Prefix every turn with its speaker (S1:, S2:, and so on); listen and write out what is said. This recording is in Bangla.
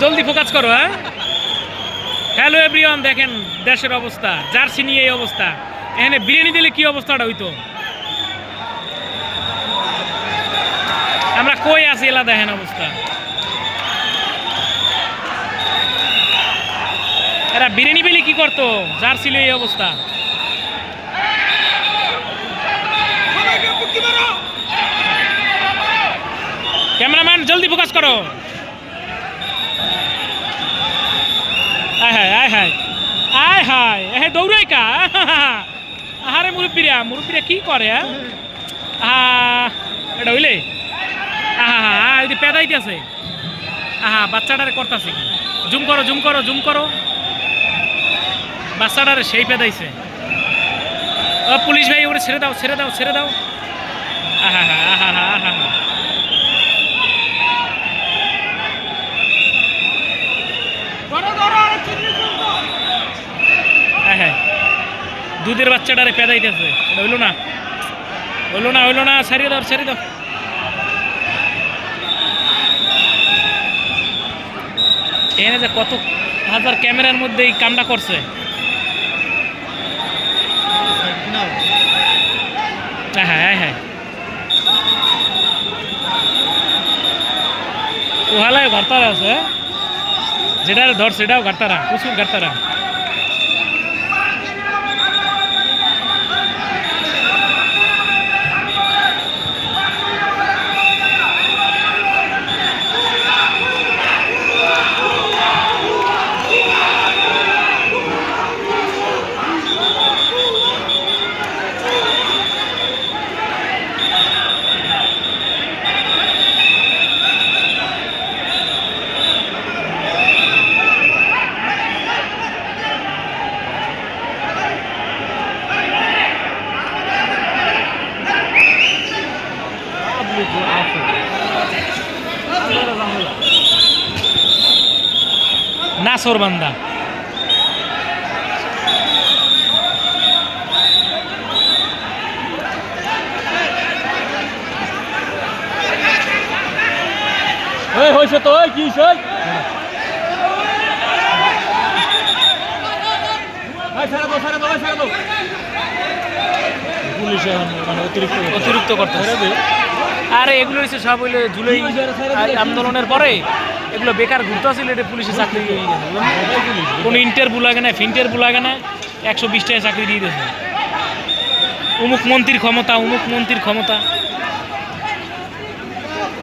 S1: জলদি ফোকাস করো। হ্যাঁ, হ্যালো এভরিওয়ান, দেখেন দেশের অবস্থা, জার্সি নিয়ে এই অবস্থা। এখানে বিরিয়ানি দিলে কি অবস্থাটা হইতো। আমরা কই আছি এলা দেখেন অবস্থা। এরা বিরিয়ানি পেলে কি করতো, জার্সি নিয়ে এই অবস্থা। ক্যামেরাম্যান জলদি ফোকাস করো। আয় হায় আয় হায় আয় হায়, এ দৌড়াই কা। আহারে মুরব্বীরা কি করে। এটা হইলে আহা পেদাইতে আছে। বাচ্চাটারে করতেছে কি, জুম করো জুম করো জুম করো। বাচ্চাটারে সেই পেদাইছে। পুলিশ ভাই ওরে ছেড়ে দাও ছেড়ে দাও ছেড়ে দাও। আহা হা আহা হা আহা হা। হ্যাঁ, দুধের বাচ্চাটারে পেদাইতেছে। এটা হইলো না হইলো না হইলো না, ছাড়িয়ে দাও ছাড়িয়ে দাও। এখানে যে কত হাজার ক্যামেরার মধ্যে এই কামটা করছে। হ্যাঁ হ্যাঁ, ওহালায় ঘরতারা আছে, যেটা ধর সেটাও ঘরতারা, প্রচুর ঘরতারা। নাসর বান্দা হয়েছে তো কি পুলিশ মানে অতিরিক্ত করতে। আরে এগুলো হচ্ছে সব হইলে জুলাই আন্দোলনের পরে এগুলো বেকার ঘুরতে আসলে, এটা পুলিশের চাকরি দিয়ে গেছে। কোনো ইন্টারভিউ লাগে না, ফিন্টারভিউ লাগে না, 120 টাকা চাকরি দিয়ে দিয়েছে। অমুক মন্ত্রীর ক্ষমতা, অমুক মন্ত্রীর ক্ষমতা।